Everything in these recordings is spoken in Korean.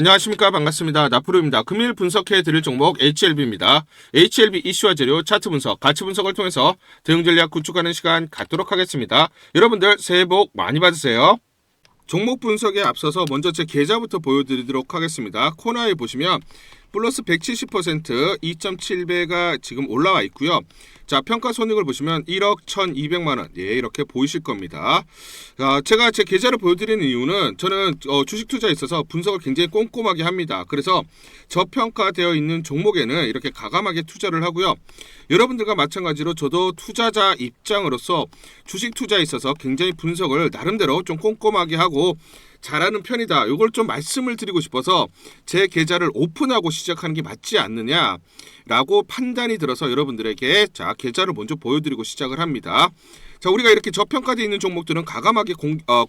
안녕하십니까, 반갑습니다. 나프로입니다. 금일 분석해 드릴 종목 HLB입니다. HLB 이슈와 재료, 차트 분석, 가치 분석을 통해서 대응 전략 구축하는 시간 갖도록 하겠습니다. 여러분들 새해 복 많이 받으세요. 종목 분석에 앞서서 먼저 제 계좌부터 보여드리도록 하겠습니다. 코너에 보시면 플러스 170% 2.7배가 지금 올라와 있고요. 자, 평가 손익을 보시면 1억 1,200만원. 예, 이렇게 보이실 겁니다. 제가 제 계좌를 보여드리는 이유는 저는 주식 투자에 있어서 분석을 굉장히 꼼꼼하게 합니다. 그래서 저평가되어 있는 종목에는 이렇게 가감하게 투자를 하고요. 여러분들과 마찬가지로 저도 투자자 입장으로서 주식 투자에 있어서 굉장히 분석을 나름대로 좀 꼼꼼하게 하고 잘하는 편이다. 이걸 좀 말씀을 드리고 싶어서 제 계좌를 오픈하고 시작하는 게 맞지 않느냐라고 판단이 들어서 여러분들에게 자, 계좌를 먼저 보여드리고 시작을 합니다. 자, 우리가 이렇게 저평가되어 있는 종목들은 가감하게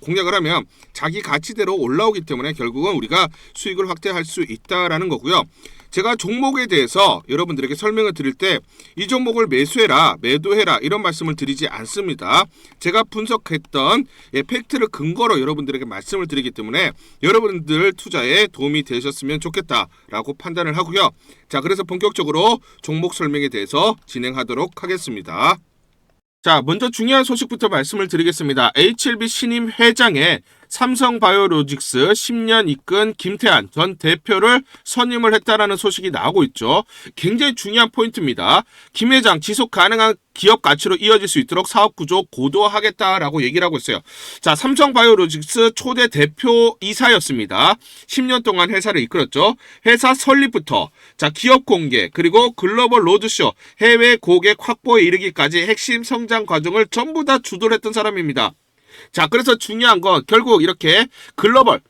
공략을 하면 자기 가치대로 올라오기 때문에 결국은 우리가 수익을 확대할 수 있다라는 거고요. 제가 종목에 대해서 여러분들에게 설명을 드릴 때 이 종목을 매수해라, 매도해라 이런 말씀을 드리지 않습니다. 제가 분석했던 팩트를 근거로 여러분들에게 말씀을 드리기 때문에 여러분들 투자에 도움이 되셨으면 좋겠다라고 판단을 하고요. 자, 그래서 본격적으로 종목 설명에 대해서 진행하도록 하겠습니다. 자, 먼저 중요한 소식부터 말씀을 드리겠습니다. HLB 신임 회장에 삼성바이오로직스 10년 이끈 김태한 전 대표를 선임을 했다라는 소식이 나오고 있죠. 굉장히 중요한 포인트입니다. 김 회장 지속 가능한 기업 가치로 이어질 수 있도록 사업 구조 고도화하겠다라고 얘기를 하고 있어요. 자, 삼성바이오로직스 초대 대표이사였습니다. 10년 동안 회사를 이끌었죠. 회사 설립부터 자, 기업 공개 그리고 글로벌 로드쇼 해외 고객 확보에 이르기까지 핵심 성장 과정을 전부 다 주도를 했던 사람입니다. 자, 그래서 중요한 건 결국 이렇게 글로벌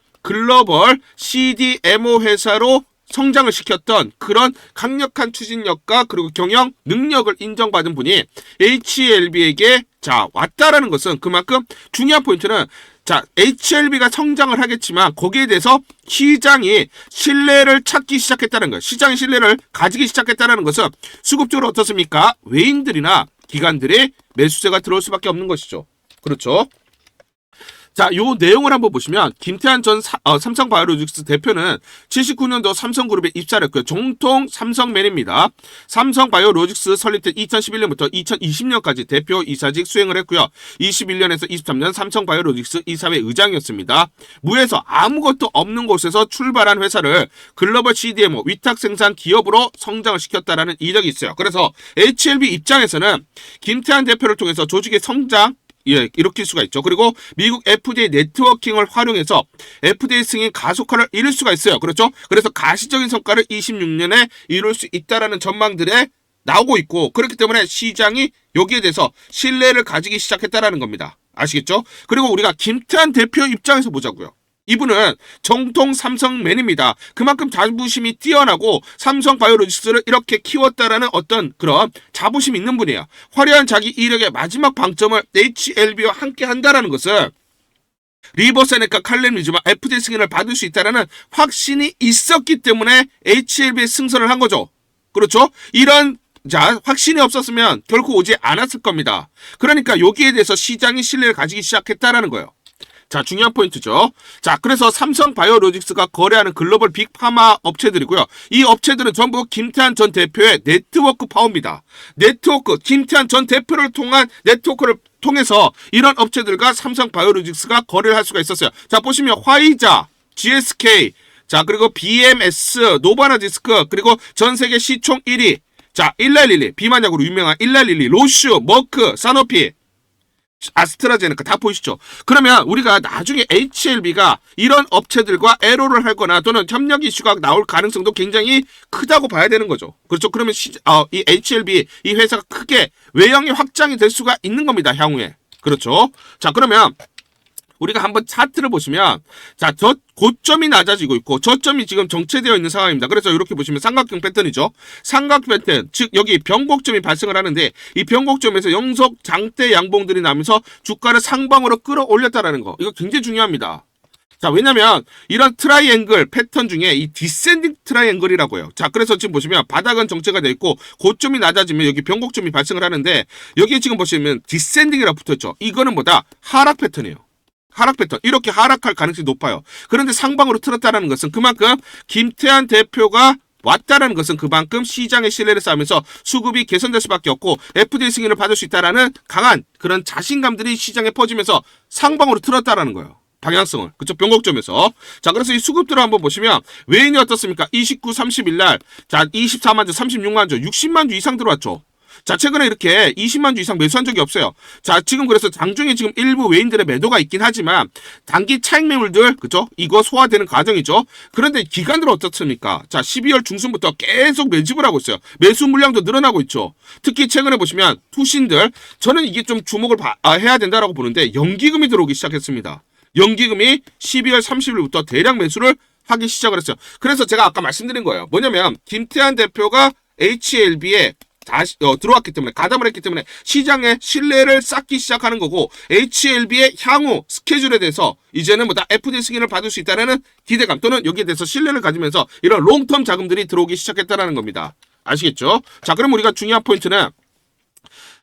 CDMO 회사로 성장을 시켰던 그런 강력한 추진력과 그리고 경영 능력을 인정받은 분이 HLB에게 자, 왔다라는 것은 그만큼 중요한 포인트는 자, HLB가 성장을 하겠지만 거기에 대해서 시장이 신뢰를 찾기 시작했다는 거예요. 시장이 신뢰를 가지기 시작했다는 것은 수급적으로 어떻습니까? 외인들이나 기관들의 매수세가 들어올 수밖에 없는 것이죠. 그렇죠? 자, 요 내용을 한번 보시면 김태한 전 삼성바이오로직스 대표는 79년도 삼성그룹에 입사를 했고요. 정통 삼성맨입니다. 삼성바이오로직스 설립된 2011년부터 2020년까지 대표 이사직 수행을 했고요. 21년에서 23년 삼성바이오로직스 이사회 의장이었습니다. 무에서 아무것도 없는 곳에서 출발한 회사를 글로벌 CDMO 위탁 생산 기업으로 성장을 시켰다라는 이력이 있어요. 그래서 HLB 입장에서는 김태한 대표를 통해서 조직의 성장 일으킬 수가 있죠. 그리고 미국 FDA 네트워킹을 활용해서 FDA 승인 가속화를 이룰 수가 있어요. 그렇죠? 그래서 가시적인 성과를 26년에 이룰 수 있다라는 전망들에 나오고 있고 그렇기 때문에 시장이 여기에 대해서 신뢰를 가지기 시작했다라는 겁니다. 아시겠죠? 그리고 우리가 김태한 대표 입장에서 보자고요. 이분은 정통 삼성맨입니다. 그만큼 자부심이 뛰어나고 삼성바이오로직스를 이렇게 키웠다라는 어떤 그런 자부심이 있는 분이에요. 화려한 자기 이력의 마지막 방점을 HLB와 함께 한다라는 것은 리버세네카 칼렌위즈만 FDA 승인을 받을 수 있다는 확신이 있었기 때문에 HLB에 승선을 한 거죠. 그렇죠? 이런 자, 확신이 없었으면 결코 오지 않았을 겁니다. 그러니까 여기에 대해서 시장이 신뢰를 가지기 시작했다라는 거예요. 자, 중요한 포인트죠. 자, 그래서 삼성바이오로직스가 거래하는 글로벌 빅파마 업체들이고요. 이 업체들은 전부 김태한 전 대표의 네트워크 파워입니다. 네트워크, 김태한 전 대표를 통한 네트워크를 통해서 이런 업체들과 삼성바이오로직스가 거래를 할 수가 있었어요. 자, 보시면 화이자, GSK, 자, 그리고 BMS, 노바나디스크, 그리고 전 세계 시총 1위. 자, 일랄릴리, 비만약으로 유명한 일랄릴리, 로슈, 머크, 사노피, 아스트라제네카 다 보이시죠? 그러면 우리가 나중에 HLB가 이런 업체들과 애로를 하거나 또는 협력 이슈가 나올 가능성도 굉장히 크다고 봐야 되는 거죠. 그렇죠? 그러면 이 HLB 이 회사가 크게 외형이 확장이 될 수가 있는 겁니다. 향후에. 그렇죠? 자, 그러면 우리가 한번 차트를 보시면 자, 고점이 낮아지고 있고 저점이 지금 정체되어 있는 상황입니다. 그래서 이렇게 보시면 삼각형 패턴이죠. 삼각 패턴, 즉 여기 변곡점이 발생을 하는데 이 변곡점에서 영속 장대 양봉들이 나면서 주가를 상방으로 끌어올렸다라는 거. 이거 굉장히 중요합니다. 자, 왜냐면 이런 트라이앵글 패턴 중에 이 디센딩 트라이앵글이라고 해요. 자, 그래서 지금 보시면 바닥은 정체가 되어 있고 고점이 낮아지면 여기 변곡점이 발생을 하는데 여기에 지금 보시면 디센딩이라고 붙어있죠. 이거는 뭐다? 하락 패턴이에요. 하락 패턴 이렇게 하락할 가능성이 높아요. 그런데 상방으로 틀었다는 것은 그만큼 김태환 대표가 왔다라는 것은 그만큼 시장의 신뢰를 쌓으면서 수급이 개선될 수밖에 없고 FDA 승인을 받을 수 있다라는 강한 그런 자신감들이 시장에 퍼지면서 상방으로 틀었다라는 거예요. 방향성을. 그쵸? 변곡점에서. 자, 그래서 이 수급들을 한번 보시면 외인이 어떻습니까? 29, 30일 날. 자, 24만 주, 36만 주, 60만 주 이상 들어왔죠. 자, 최근에 이렇게 20만 주 이상 매수한 적이 없어요. 자, 지금 그래서 장중에 지금 일부 외인들의 매도가 있긴 하지만 단기 차익 매물들, 그죠? 이거 소화되는 과정이죠. 그런데 기관들은 어떻습니까? 자, 12월 중순부터 계속 매집을 하고 있어요. 매수 물량도 늘어나고 있죠. 특히 최근에 보시면 투신들, 저는 이게 좀 주목을 해야 된다라고 보는데 연기금이 들어오기 시작했습니다. 연기금이 12월 30일부터 대량 매수를 하기 시작을 했어요. 그래서 제가 아까 말씀드린 거예요. 뭐냐면 김태환 대표가 HLB에 다시 들어왔기 때문에 가담을 했기 때문에 시장의 신뢰를 쌓기 시작하는 거고 HLB의 향후 스케줄에 대해서 이제는 뭐 다 FDA 승인을 받을 수 있다는 기대감 또는 여기에 대해서 신뢰를 가지면서 이런 롱텀 자금들이 들어오기 시작했다는 겁니다. 아시겠죠? 자, 그럼 우리가 중요한 포인트는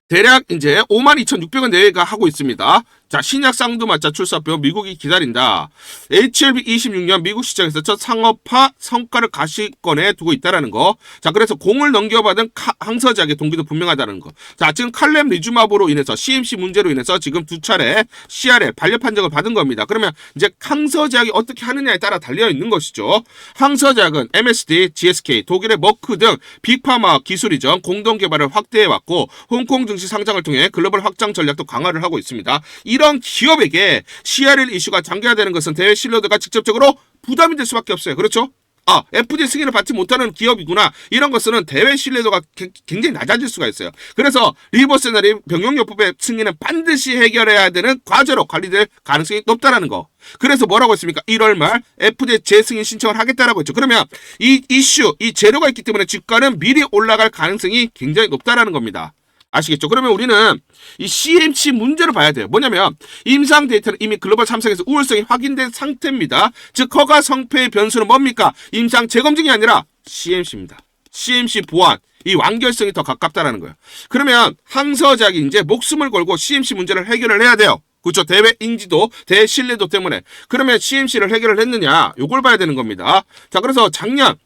대략 이제 52,600원 내외가 하고 있습니다. 자, 신약 쌍두마차 출사표 미국이 기다린다. HLB 26년 미국 시장에서 첫 상업화 성과를 가시권에 두고 있다라는 거. 자, 그래서 공을 넘겨받은 항서작의 동기도 분명하다는 거. 자, 지금 칼렘 리주마브로 인해서 CMC 문제로 인해서 지금 두 차례 CRL 반려 판정을 받은 겁니다. 그러면 이제 항서작이 어떻게 하느냐에 따라 달려 있는 것이죠. 항서작은 MSD, GSK, 독일의 머크 등 빅파마 기술이전 공동 개발을 확대해 왔고 홍콩 증시 상장을 통해 글로벌 확장 전략도 강화를 하고 있습니다. 이런 기업에게 CRL 이슈가 장기화되는 것은 대외 신뢰도가 직접적으로 부담이 될 수밖에 없어요. 그렇죠? 아, FDA 승인을 받지 못하는 기업이구나. 이런 것은 대외 신뢰도가 굉장히 낮아질 수가 있어요. 그래서 리버세너리 병용요법의 승인은 반드시 해결해야 되는 과제로 관리될 가능성이 높다라는 거. 그래서 뭐라고 했습니까? 1월 말 FDA 재승인 신청을 하겠다라고 했죠. 그러면 이 이슈, 이 재료가 있기 때문에 주가는 미리 올라갈 가능성이 굉장히 높다라는 겁니다. 아시겠죠? 그러면 우리는 이 CMC 문제를 봐야 돼요. 뭐냐면 임상 데이터는 이미 글로벌 3상에서 우월성이 확인된 상태입니다. 즉 허가 성패의 변수는 뭡니까? 임상 재검증이 아니라 CMC입니다. CMC 보완. 이 완결성이 더 가깝다라는 거예요. 그러면 항서작이 이제 목숨을 걸고 CMC 문제를 해결을 해야 돼요. 그렇죠? 대외 인지도, 대외 신뢰도 때문에. 그러면 CMC를 해결을 했느냐? 요걸 봐야 되는 겁니다. 자, 그래서 작년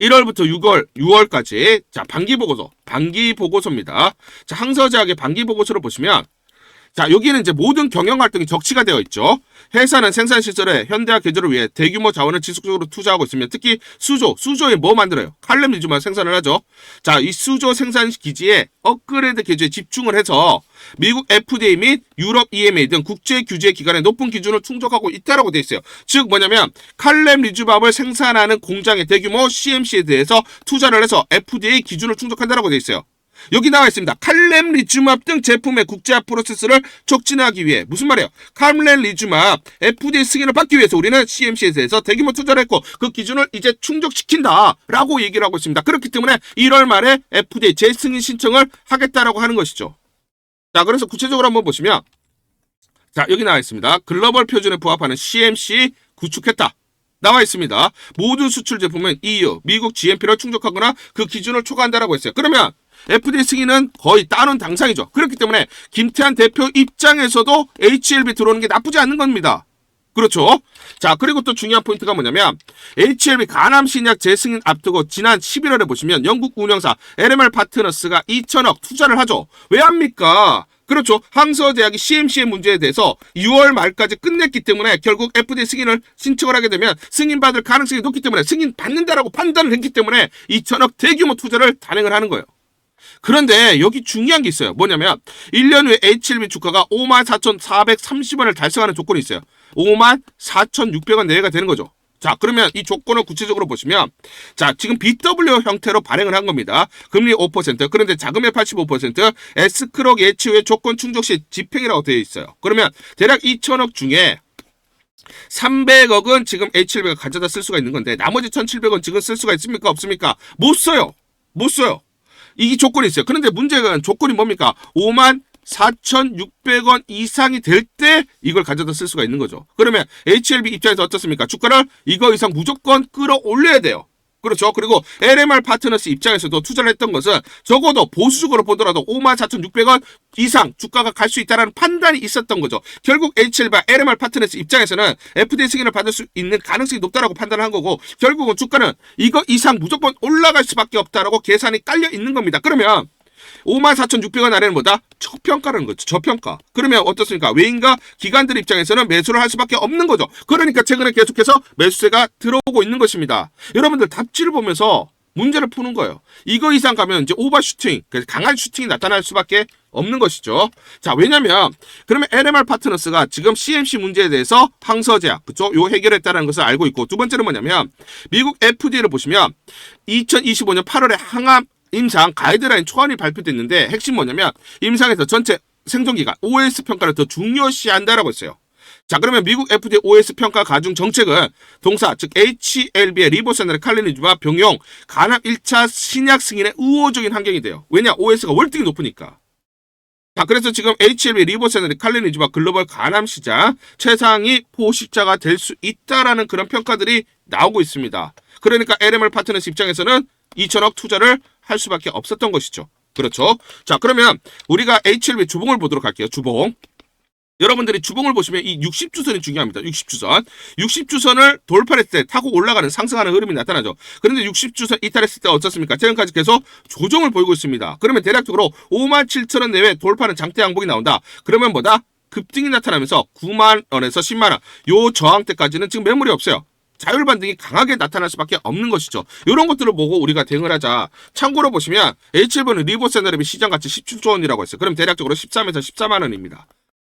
1월부터 6월까지 자, 반기 보고서입니다. 자, 항서작의 반기 보고서를 보시면 자, 여기는 이제 모든 경영 활동이 적치가 되어 있죠. 회사는 생산 시설에 현대화 개조를 위해 대규모 자원을 지속적으로 투자하고 있으며 특히 수조에 뭐 만들어요? 칼륨 리튬만 생산을 하죠. 자, 이 수조 생산 기지에 업그레이드 개조에 집중을 해서 미국 FDA 및 유럽 EMA 등 국제 규제 기관의 높은 기준을 충족하고 있다라고 되어 있어요. 즉 뭐냐면 칼륨 리튬밥을 생산하는 공장의 대규모 CMC에 대해서 투자를 해서 FDA 기준을 충족한다라고 되어 있어요. 여기 나와 있습니다. 칼렘 리튬압 등 제품의 국제화 프로세스를 촉진하기 위해 무슨 말이에요? 칼렘 리튬압 FDA 승인을 받기 위해서 우리는 CMC에 대해서 대규모 투자를 했고 그 기준을 이제 충족시킨다라고 얘기를 하고 있습니다. 그렇기 때문에 1월 말에 FDA 재승인 신청을 하겠다라고 하는 것이죠. 자, 그래서 구체적으로 한번 보시면 자, 여기 나와 있습니다. 글로벌 표준에 부합하는 CMC 구축했다. 나와 있습니다. 모든 수출 제품은 EU, 미국 GMP를 충족하거나 그 기준을 초과한다라고 했어요. 그러면 FDA 승인은 거의 따놓은 당상이죠. 그렇기 때문에 김태환 대표 입장에서도 HLB 들어오는 게 나쁘지 않는 겁니다. 그렇죠? 자, 그리고 또 중요한 포인트가 뭐냐면 HLB 간암 신약 재승인 앞두고 지난 11월에 보시면 영국 운영사 LMR 파트너스가 2천억 투자를 하죠. 왜 합니까? 그렇죠. 항서제약이 CMC의 문제에 대해서 6월 말까지 끝냈기 때문에 결국 FDA 승인을 신청을 하게 되면 승인받을 가능성이 높기 때문에 승인받는다라고 판단을 했기 때문에 2천억 대규모 투자를 단행을 하는 거예요. 그런데 여기 중요한 게 있어요. 뭐냐면 1년 후에 HLB 주가가 54,430원을 달성하는 조건이 있어요. 54,600원 내외가 되는 거죠. 자, 그러면 이 조건을 구체적으로 보시면 자, 지금 BW 형태로 발행을 한 겁니다. 금리 5%, 그런데 자금의 85%, S크록 예치 후에 조건 충족 시 집행이라고 되어 있어요. 그러면 대략 2천억 중에 300억은 지금 HLB가 가져다 쓸 수가 있는 건데 나머지 1,700원 지금 쓸 수가 있습니까? 없습니까? 못 써요. 이 조건이 있어요. 그런데 문제가 조건이 뭡니까? 54,600원 이상이 될 때 이걸 가져다 쓸 수가 있는 거죠. 그러면 HLB 입장에서 어떻습니까? 주가를 이거 이상 무조건 끌어올려야 돼요. 그렇죠. 그리고 LMR 파트너스 입장에서도 투자를 했던 것은 적어도 보수적으로 보더라도 54,600원 이상 주가가 갈 수 있다는 판단이 있었던 거죠. 결국 HL과 LMR 파트너스 입장에서는 FDA 승인을 받을 수 있는 가능성이 높다라고 판단을 한 거고, 결국은 주가는 이거 이상 무조건 올라갈 수밖에 없다라고 계산이 깔려 있는 겁니다. 그러면 54,600원 아래는 뭐다? 저평가라는 거죠. 저평가. 그러면 어떻습니까? 외인과 기관들 입장에서는 매수를 할 수밖에 없는 거죠. 그러니까 최근에 계속해서 매수세가 들어오고 있는 것입니다. 여러분들 답지를 보면서 문제를 푸는 거예요. 이거 이상 가면 이제 오버슈팅, 강한 슈팅이 나타날 수밖에 없는 것이죠. 자, 왜냐면 그러면 LMR 파트너스가 지금 CMC 문제에 대해서 항서제약, 그쵸? 요 해결했다는 것을 알고 있고, 두 번째는 뭐냐면 미국 FDA를 보시면 2025년 8월에 항암 임상 가이드라인 초안이 발표됐는데, 핵심 뭐냐면 임상에서 전체 생존기간 OS 평가를 더 중요시한다라고 했어요. 자, 그러면 미국 FDA OS 평가 가중 정책은 동사, 즉 HLB의 리보세나를 칼리니즘과 병용 간암 1차 신약 승인의 우호적인 환경이 돼요. 왜냐? OS가 월등히 높으니까. 자, 그래서 지금 HLB 리보세나리 칼리니즘과 글로벌 간암 시장 최상위 포식자가 될 수 있다라는 그런 평가들이 나오고 있습니다. 그러니까 LMR 파트너스 입장에서는 2천억 투자를 할 수밖에 없었던 것이죠. 그렇죠. 자, 그러면 우리가 HLB 주봉을 보도록 할게요. 주봉. 여러분들이 주봉을 보시면 이 60주선이 중요합니다. 60주선. 60주선을 돌파했을 때 타고 올라가는 상승하는 흐름이 나타나죠. 그런데 60주선 이탈했을 때 어떻습니까? 지금까지 계속 조정을 보이고 있습니다. 그러면 대략적으로 57,000원 내외 돌파는 장대 양봉이 나온다. 그러면 뭐다? 급등이 나타나면서 9만 원에서 10만 원. 요 저항대까지는 지금 매물이 없어요. 자율 반등이 강하게 나타날 수밖에 없는 것이죠. 이런 것들을 보고 우리가 대응을 하자. 참고로 보시면 H7은 리보세너랩이 시장 가치 17조 원이라고 했어요. 그럼 대략적으로 13에서 14만 원입니다.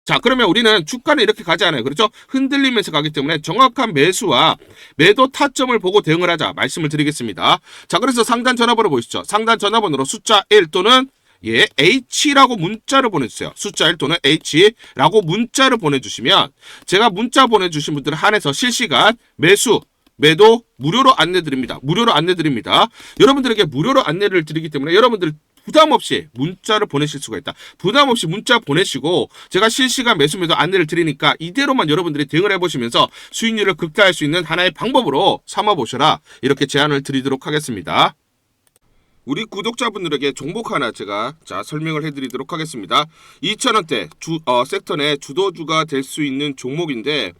자, 그러면 우리는 주가는 이렇게 가지 않아요. 그렇죠? 흔들리면서 가기 때문에 정확한 매수와 매도 타점을 보고 대응을 하자 말씀을 드리겠습니다. 자, 그래서 상단 전화번호 보시죠. 상단 전화번호로 숫자 1 또는 H라고 문자를 보내주세요. 숫자 1 또는 H라고 문자를 보내주시면 제가 문자 보내주신 분들 한해서 실시간 매수, 매도 무료로 안내드립니다. 무료로 안내드립니다. 여러분들에게 무료로 안내를 드리기 때문에 여러분들 부담 없이 문자를 보내실 수가 있다. 부담 없이 문자 보내시고 제가 실시간 매수, 매도 안내를 드리니까 이대로만 여러분들이 대응을 해보시면서 수익률을 극대화할 수 있는 하나의 방법으로 삼아보셔라. 이렇게 제안을 드리도록 하겠습니다. 우리 구독자분들에게 종목 하나 제가 설명을 해드리도록 하겠습니다. 2,000원대 섹터 내 주도주가 될 수 있는 종목인데,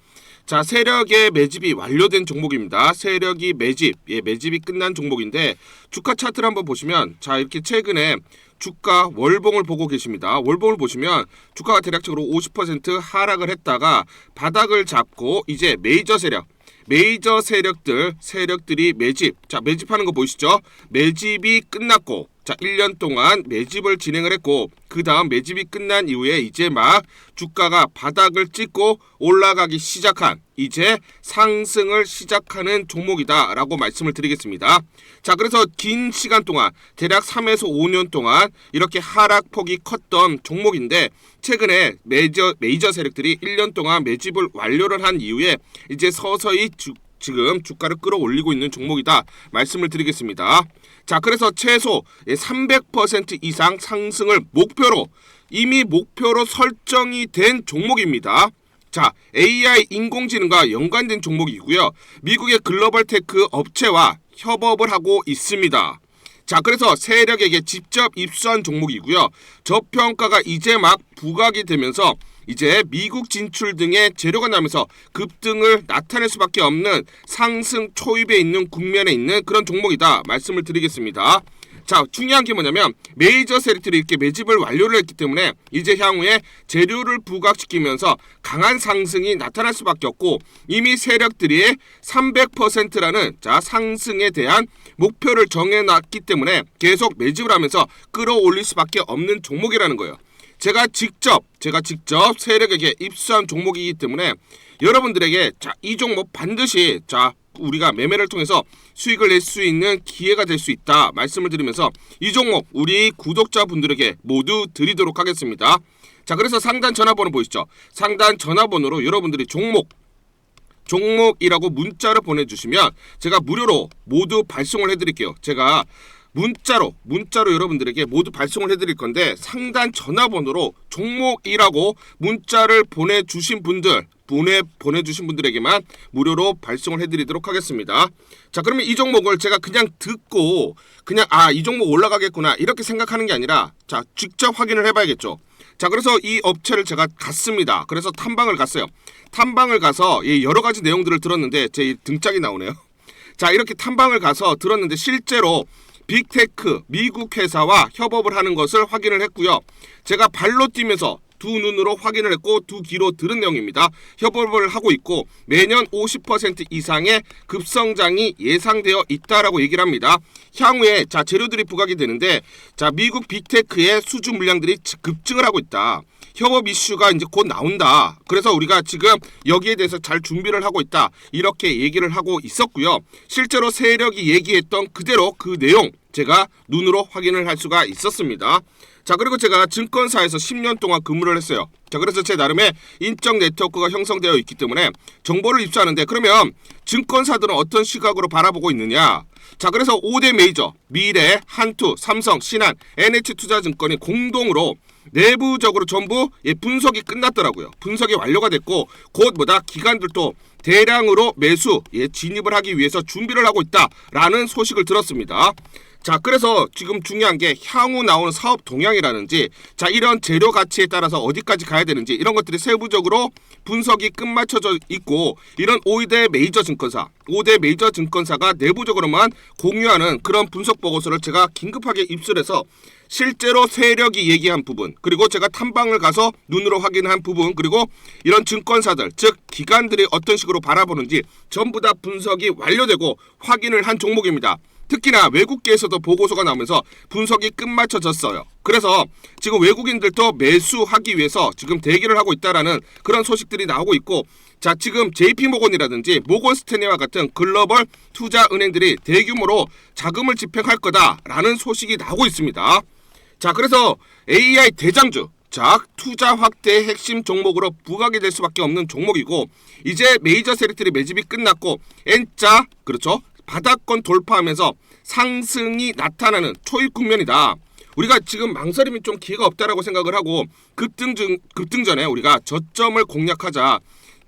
자, 세력의 매집이 완료된 종목입니다. 세력이 매집이 끝난 종목인데, 주가 차트를 한번 보시면, 자, 이렇게 최근에 주가 월봉을 보고 계십니다. 월봉을 보시면 주가가 대략적으로 50% 하락을 했다가 바닥을 잡고 이제 메이저 세력들이 매집하는 거 보이시죠? 매집이 끝났고, 자, 1년 동안 매집을 진행을 했고, 그 다음 매집이 끝난 이후에 이제 막 주가가 바닥을 찍고 올라가기 시작한, 이제 상승을 시작하는 종목이다 라고 말씀을 드리겠습니다. 자, 그래서 긴 시간 동안 대략 3에서 5년 동안 이렇게 하락폭이 컸던 종목인데, 최근에 메이저 세력들이 1년 동안 매집을 완료를 한 이후에 이제 서서히 지금 주가를 끌어올리고 있는 종목이다 말씀을 드리겠습니다. 자, 그래서 최소 300% 이상 상승을 이미 목표로 설정이 된 종목입니다. 자, AI 인공지능과 연관된 종목이고요. 미국의 글로벌 테크 업체와 협업을 하고 있습니다. 자, 그래서 세력에게 직접 입수한 종목이고요. 저평가가 이제 막 부각이 되면서 이제 미국 진출 등의 재료가 나면서 급등을 나타낼 수밖에 없는 상승 초입에 있는 국면에 있는 그런 종목이다 말씀을 드리겠습니다. 자, 중요한 게 뭐냐면 메이저 세력들이 이렇게 매집을 완료를 했기 때문에 이제 향후에 재료를 부각시키면서 강한 상승이 나타날 수밖에 없고, 이미 세력들이 300%라는 상승에 대한 목표를 정해놨기 때문에 계속 매집을 하면서 끌어올릴 수밖에 없는 종목이라는 거예요. 제가 직접 세력에게 입수한 종목이기 때문에 여러분들에게 이 종목 반드시 우리가 매매를 통해서 수익을 낼 수 있는 기회가 될 수 있다 말씀을 드리면서 이 종목 우리 구독자분들에게 모두 드리도록 하겠습니다. 자, 그래서 상단 전화번호 보이시죠? 상단 전화번호로 여러분들이 종목이라고 문자를 보내주시면 제가 무료로 모두 발송을 해드릴게요. 제가 문자로 여러분들에게 모두 발송을 해드릴 건데, 상단 전화번호로 종목이라고 문자를 보내주신 분들 보내주신 분들에게만 무료로 발송을 해드리도록 하겠습니다. 자, 그러면 이 종목을 제가 그냥 듣고 그냥 이 종목 올라가겠구나 이렇게 생각하는 게 아니라 자, 직접 확인을 해봐야겠죠. 자, 그래서 이 업체를 제가 갔습니다. 그래서 탐방을 갔어요. 탐방을 가서 여러 가지 내용들을 들었는데 제 등짝이 나오네요. 자, 이렇게 탐방을 가서 들었는데 실제로 빅테크 미국 회사와 협업을 하는 것을 확인을 했고요. 제가 발로 뛰면서 두 눈으로 확인을 했고 두 귀로 들은 내용입니다. 협업을 하고 있고 매년 50% 이상의 급성장이 예상되어 있다라고 얘기를 합니다. 향후에 자, 재료들이 부각이 되는데 자, 미국 빅테크의 수주 물량들이 급증을 하고 있다. 협업 이슈가 이제 곧 나온다. 그래서 우리가 지금 여기에 대해서 잘 준비를 하고 있다. 이렇게 얘기를 하고 있었고요. 실제로 세력이 얘기했던 그대로 그 내용 제가 눈으로 확인을 할 수가 있었습니다. 자, 그리고 제가 증권사에서 10년 동안 근무를 했어요. 자, 그래서 제 나름의 인적 네트워크가 형성되어 있기 때문에 정보를 입수하는데 그러면 증권사들은 어떤 시각으로 바라보고 있느냐? 자, 그래서 5대 메이저 미래, 한투, 삼성, 신한, NH투자증권이 공동으로 내부적으로 전부 분석이 끝났더라고요. 분석이 완료가 됐고 곧 기관들도 대량으로 매수 진입을 하기 위해서 준비를 하고 있다라는 소식을 들었습니다. 자, 그래서 지금 중요한 게 향후 나오는 사업 동향이라든지 자, 이런 재료 가치에 따라서 어디까지 가야 되는지 이런 것들이 세부적으로 분석이 끝마쳐져 있고 이런 5대 메이저 증권사가 내부적으로만 공유하는 그런 분석 보고서를 제가 긴급하게 입수해서 실제로 세력이 얘기한 부분 그리고 제가 탐방을 가서 눈으로 확인한 부분 그리고 이런 증권사들 즉 기관들이 어떤 식으로 바라보는지 전부 다 분석이 완료되고 확인을 한 종목입니다. 특히나 외국계에서도 보고서가 나오면서 분석이 끝마쳐졌어요. 그래서 지금 외국인들도 매수하기 위해서 지금 대기를 하고 있다라는 그런 소식들이 나오고 있고 자, 지금 JP모건이라든지 모건스탠리와 같은 글로벌 투자 은행들이 대규모로 자금을 집행할 거다라는 소식이 나오고 있습니다. 자, 그래서 AI 대장주 자, 투자 확대의 핵심 종목으로 부각이 될 수밖에 없는 종목이고 이제 메이저 세력들이 매집이 끝났고 N자 그렇죠? 바닥권 돌파하면서 상승이 나타나는 초입 국면이다. 우리가 지금 망설임이 좀 기회가 없다라고 생각을 하고 급등 전에 우리가 저점을 공략하자.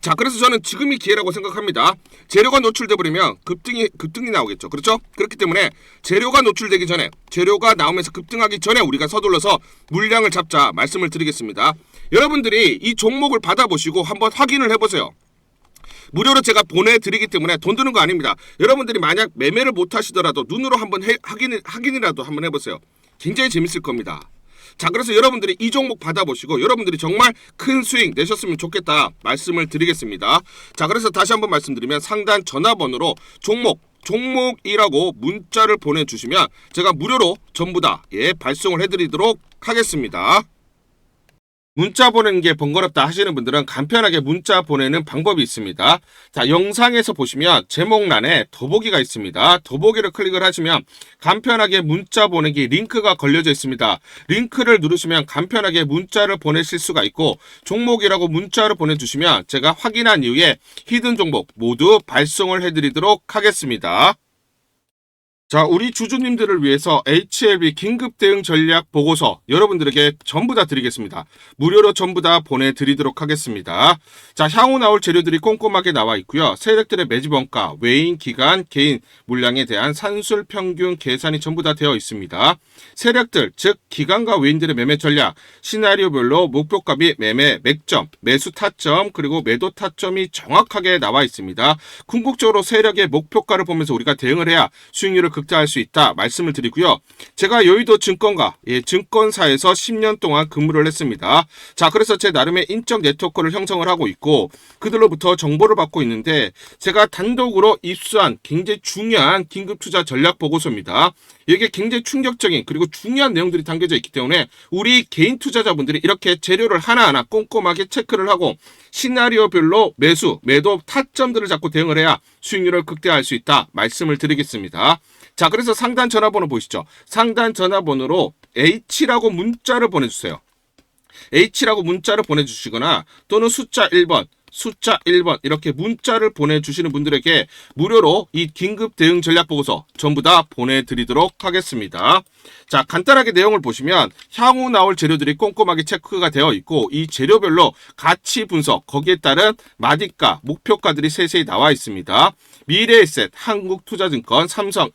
자, 그래서 저는 지금이 기회라고 생각합니다. 재료가 노출돼 버리면 급등이 나오겠죠. 그렇죠? 그렇기 때문에 재료가 노출되기 전에 재료가 나오면서 급등하기 전에 우리가 서둘러서 물량을 잡자 말씀을 드리겠습니다. 여러분들이 이 종목을 받아보시고 한번 확인을 해보세요. 무료로 제가 보내드리기 때문에 돈 드는 거 아닙니다. 여러분들이 만약 매매를 못 하시더라도 눈으로 한번 확인이라도 한번 해보세요. 굉장히 재밌을 겁니다. 자, 그래서 여러분들이 이 종목 받아보시고 여러분들이 정말 큰 수익 내셨으면 좋겠다 말씀을 드리겠습니다. 자, 그래서 다시 한번 말씀드리면 상단 전화번호로 종목이라고 문자를 보내주시면 제가 무료로 전부 다 발송을 해드리도록 하겠습니다. 문자 보내는 게 번거롭다 하시는 분들은 간편하게 문자 보내는 방법이 있습니다. 자, 영상에서 보시면 제목란에 더보기가 있습니다. 더보기를 클릭을 하시면 간편하게 문자 보내기 링크가 걸려져 있습니다. 링크를 누르시면 간편하게 문자를 보내실 수가 있고 종목이라고 문자를 보내주시면 제가 확인한 이후에 히든 종목 모두 발송을 해드리도록 하겠습니다. 자, 우리 주주님들을 위해서 HLB 긴급 대응 전략 보고서 여러분들에게 전부 다 드리겠습니다. 무료로 전부 다 보내드리도록 하겠습니다. 자, 향후 나올 재료들이 꼼꼼하게 나와 있고요. 세력들의 매집 원가, 외인, 기간, 개인 물량에 대한 산술 평균 계산이 전부 다 되어 있습니다. 세력들, 즉 기관과 외인들의 매매 전략, 시나리오별로 목표가 및 매매 맥점, 매수 타점, 그리고 매도 타점이 정확하게 나와 있습니다. 궁극적으로 세력의 목표가를 보면서 우리가 대응을 해야 수익률을 극대화할 수 있다 말씀을 드리고요. 제가 여의도 증권사에서 10년 동안 근무를 했습니다. 자, 그래서 제 나름의 인적 네트워크를 형성을 하고 있고 그들로부터 정보를 받고 있는데 제가 단독으로 입수한 굉장히 중요한 긴급투자 전략 보고서입니다. 이게 굉장히 충격적인 그리고 중요한 내용들이 담겨져 있기 때문에 우리 개인 투자자분들이 이렇게 재료를 하나하나 꼼꼼하게 체크를 하고 시나리오별로 매수, 매도 타점들을 잡고 대응을 해야 수익률을 극대화할 수 있다 말씀을 드리겠습니다. 자, 그래서 상단 전화번호 보시죠. 상단 전화번호로 H라고 문자를 보내주세요. H라고 문자를 보내주시거나 또는 숫자 1번 숫자 1번 이렇게 문자를 보내주시는 분들에게 무료로 이 긴급 대응 전략 보고서 전부 다 보내드리도록 하겠습니다. 자, 간단하게 내용을 보시면 향후 나올 재료들이 꼼꼼하게 체크가 되어 있고 이 재료별로 가치 분석, 거기에 따른 마디가, 목표가들이 세세히 나와 있습니다. 미래에셋, 한국투자증권, 삼성,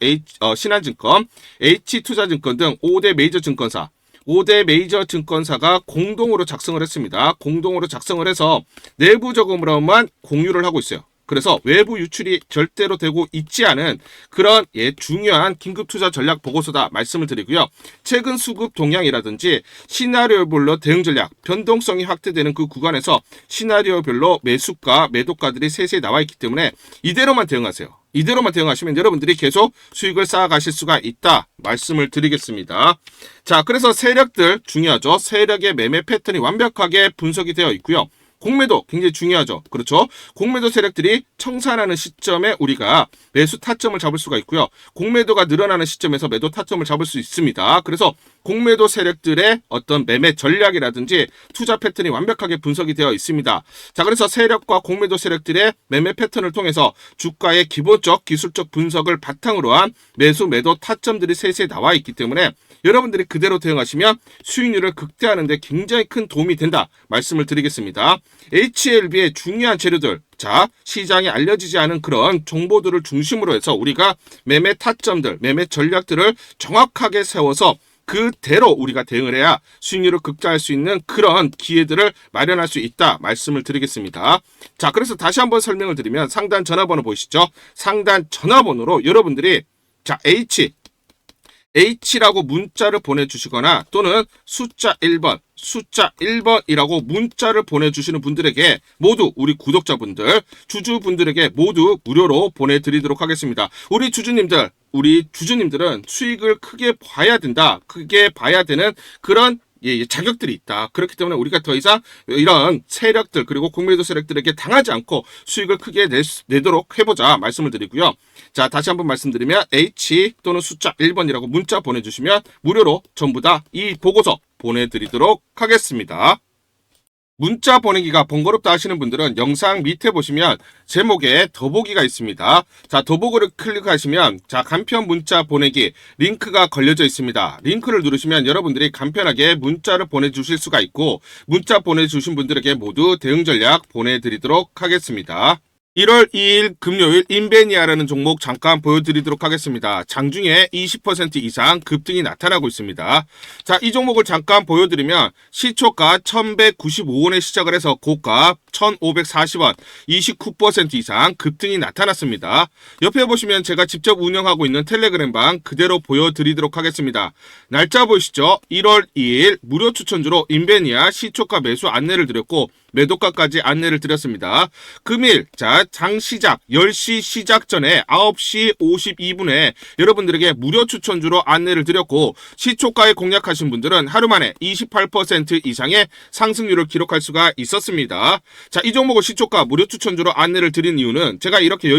신한증권, H투자증권 등 5대 메이저 증권사 5대 메이저 증권사가 공동으로 작성을 했습니다. 공동으로 작성을 해서 내부적으로만 공유를 하고 있어요. 그래서 외부 유출이 절대로 되고 있지 않은 그런 중요한 긴급투자 전략 보고서다 말씀을 드리고요. 최근 수급 동향이라든지 시나리오별로 대응 전략, 변동성이 확대되는 그 구간에서 시나리오별로 매수가, 매도가들이 세세히 나와 있기 때문에 이대로만 대응하세요. 이대로만 대응하시면 여러분들이 계속 수익을 쌓아가실 수가 있다 말씀을 드리겠습니다. 자, 그래서 세력들 중요하죠. 세력의 매매 패턴이 완벽하게 분석이 되어 있고요. 공매도 굉장히 중요하죠. 그렇죠? 공매도 세력들이 청산하는 시점에 우리가 매수 타점을 잡을 수가 있고요. 공매도가 늘어나는 시점에서 매도 타점을 잡을 수 있습니다. 그래서 공매도 세력들의 어떤 매매 전략이라든지 투자 패턴이 완벽하게 분석이 되어 있습니다. 자, 그래서 세력과 공매도 세력들의 매매 패턴을 통해서 주가의 기본적 기술적 분석을 바탕으로 한 매수 매도 타점들이 세세히 나와 있기 때문에 여러분들이 그대로 대응하시면 수익률을 극대화하는 데 굉장히 큰 도움이 된다 말씀을 드리겠습니다. HLB의 중요한 재료들, 자, 시장에 알려지지 않은 그런 정보들을 중심으로 해서 우리가 매매 타점들, 매매 전략들을 정확하게 세워서 그대로 우리가 대응을 해야 수익률을 극대화할 수 있는 그런 기회들을 마련할 수 있다 말씀을 드리겠습니다. 자, 그래서 다시 한번 설명을 드리면 상단 전화번호 보이시죠? 상단 전화번호로 여러분들이 자, H라고 문자를 보내주시거나 또는 숫자 1번이라고 문자를 보내주시는 분들에게 모두 우리 구독자분들, 주주분들에게 모두 무료로 보내드리도록 하겠습니다. 우리 주주님들은 수익을 크게 봐야 된다. 크게 봐야 되는 그런 자격들이 있다. 그렇기 때문에 우리가 더 이상 이런 세력들 그리고 공매도 세력들에게 당하지 않고 수익을 크게 내도록 해보자 말씀을 드리고요. 자, 다시 한번 말씀드리면 H 또는 숫자 1번이라고 문자 보내주시면 무료로 전부 다 이 보고서 보내드리도록 하겠습니다. 문자 보내기가 번거롭다 하시는 분들은 영상 밑에 보시면 제목에 더보기가 있습니다. 자, 더보기를 클릭하시면 자, 간편 문자 보내기 링크가 걸려져 있습니다. 링크를 누르시면 여러분들이 간편하게 문자를 보내주실 수가 있고 문자 보내주신 분들에게 모두 대응 전략 보내드리도록 하겠습니다. 1월 2일 금요일 인베니아라는 종목 잠깐 보여드리도록 하겠습니다. 장중에 20% 이상 급등이 나타나고 있습니다. 자, 이 종목을 잠깐 보여드리면 시초가 1195원에 시작을 해서 고가 1540원 29% 이상 급등이 나타났습니다. 옆에 보시면 제가 직접 운영하고 있는 텔레그램방 그대로 보여드리도록 하겠습니다. 날짜 보이시죠? 1월 2일 무료 추천주로 인베니아 시초가 매수 안내를 드렸고 매도가까지 안내를 드렸습니다. 금일 장 시작 10시 시작 전에 9시 52분에 여러분들에게 무료 추천주로 안내를 드렸고 시초가에 공략하신 분들은 하루 만에 28% 이상의 상승률을 기록할 수가 있었습니다. 자, 이 종목을 시초가 무료 추천주로 안내를 드린 이유는 제가 이렇게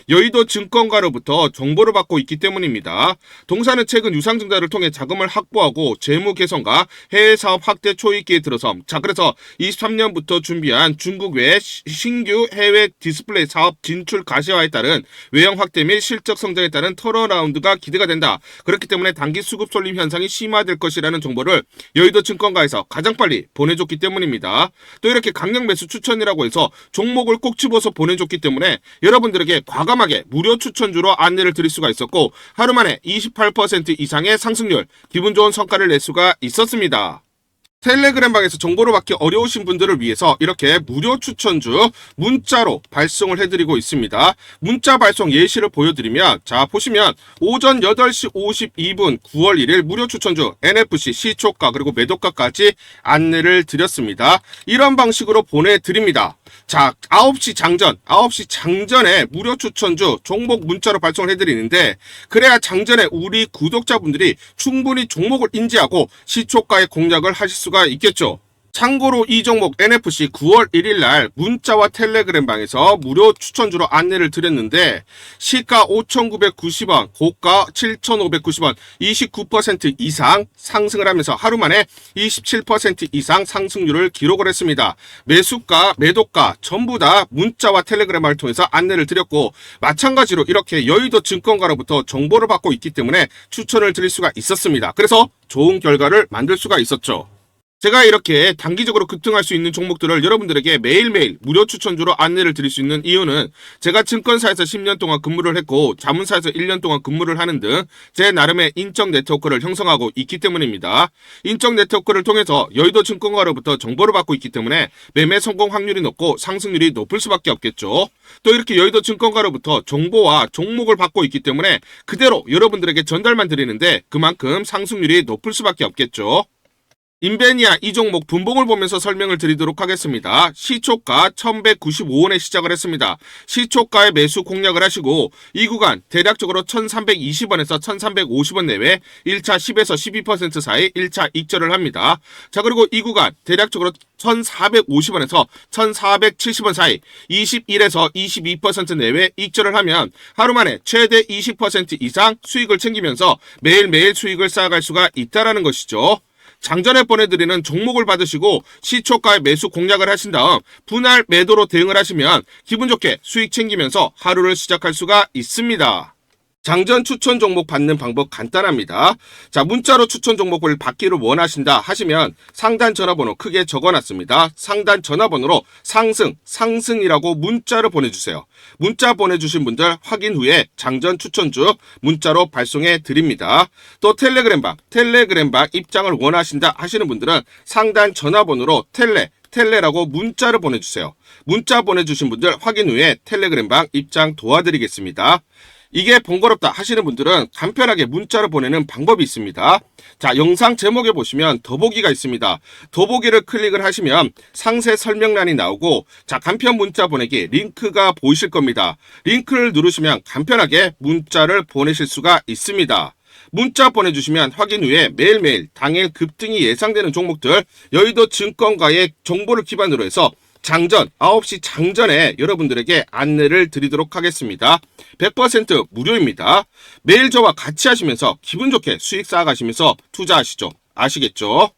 여의도증권가로부터 정보를 받고 있기 때문입니다. 동사는 최근 유상증자를 통해 자금을 확보하고 재무 개선과 해외 사업 확대 초입기에 들어섬. 자, 그래서 23년부터 준비한 중국 외 신규 해외 디스플레이 사업 진출 가시화에 따른 외형 확대 및 실적 성장에 따른 턴어라운드가 기대가 된다. 그렇기 때문에 단기 수급 쏠림 현상이 심화될 것이라는 정보를 여의도 증권가에서 가장 빨리 보내줬기 때문입니다. 또 이렇게 강력 매수 추천이라고 해서 종목을 꼭 집어서 보내줬기 때문에 여러분들에게 과감하게 무료 추천주로 안내를 드릴 수가 있었고 하루 만에 28% 이상의 상승률, 기분 좋은 성과를 낼 수가 있었습니다. 텔레그램방에서 정보를 받기 어려우신 분들을 위해서 이렇게 무료 추천주 문자로 발송을 해드리고 있습니다. 문자 발송 예시를 보여드리면 자, 보시면 오전 8시 52분 9월 1일 무료 추천주 NFC 시초가 그리고 매도가까지 안내를 드렸습니다. 이런 방식으로 보내드립니다. 자, 9시 장전에 무료 추천주 종목 문자로 발송을 해드리는데 그래야 장전에 우리 구독자분들이 충분히 종목을 인지하고 시초가의 공략을 하실 수가 있겠죠. 참고로 이 종목 NFC 9월 1일 날 문자와 텔레그램 방에서 무료 추천주로 안내를 드렸는데 시가 5,990원, 고가 7,590원, 29% 이상 상승을 하면서 하루 만에 27% 이상 상승률을 기록을 했습니다. 매수가, 매도가 전부 다 문자와 텔레그램을 통해서 안내를 드렸고 마찬가지로 이렇게 여의도 증권가로부터 정보를 받고 있기 때문에 추천을 드릴 수가 있었습니다. 그래서 좋은 결과를 만들 수가 있었죠. 제가 이렇게 단기적으로 급등할 수 있는 종목들을 여러분들에게 매일매일 무료 추천주로 안내를 드릴 수 있는 이유는 제가 증권사에서 10년 동안 근무를 했고 자문사에서 1년 동안 근무를 하는 등 제 나름의 인적 네트워크를 형성하고 있기 때문입니다. 인적 네트워크를 통해서 여의도 증권가로부터 정보를 받고 있기 때문에 매매 성공 확률이 높고 상승률이 높을 수밖에 없겠죠. 또 이렇게 여의도 증권가로부터 정보와 종목을 받고 있기 때문에 그대로 여러분들에게 전달만 드리는데 그만큼 상승률이 높을 수밖에 없겠죠. 인베니아 이 종목 분봉을 보면서 설명을 드리도록 하겠습니다. 시초가 1195원에 시작을 했습니다. 시초가에 매수 공략을 하시고 이 구간 대략적으로 1320원에서 1350원 내외 1차 10에서 12% 사이 1차 익절을 합니다. 자, 그리고 이 구간 대략적으로 1450원에서 1470원 사이 21에서 22% 내외 익절을 하면 하루 만에 최대 20% 이상 수익을 챙기면서 매일매일 수익을 쌓아갈 수가 있다는 것이죠. 장전에 보내드리는 종목을 받으시고 시초가에 매수 공략을 하신 다음 분할 매도로 대응을 하시면 기분 좋게 수익 챙기면서 하루를 시작할 수가 있습니다. 장전 추천 종목 받는 방법 간단합니다. 자, 문자로 추천 종목을 받기를 원하신다 하시면 상단 전화번호 크게 적어놨습니다. 상단 전화번호로 상승이라고 문자를 보내주세요. 문자 보내주신 분들 확인 후에 장전 추천주 문자로 발송해 드립니다. 또 텔레그램방 입장을 원하신다 하시는 분들은 상단 전화번호로 텔레라고 문자를 보내주세요. 문자 보내주신 분들 확인 후에 텔레그램방 입장 도와드리겠습니다. 이게 번거롭다 하시는 분들은 간편하게 문자를 보내는 방법이 있습니다. 자, 영상 제목에 보시면 더보기가 있습니다. 더보기를 클릭을 하시면 상세 설명란이 나오고 자, 간편 문자 보내기 링크가 보이실 겁니다. 링크를 누르시면 간편하게 문자를 보내실 수가 있습니다. 문자 보내주시면 확인 후에 매일매일 당일 급등이 예상되는 종목들 여의도 증권가의 정보를 기반으로 해서 장전 9시 장전에 여러분들에게 안내를 드리도록 하겠습니다. 100% 무료입니다. 매일 저와 같이 하시면서 기분 좋게 수익 쌓아가시면서 투자하시죠. 아시겠죠?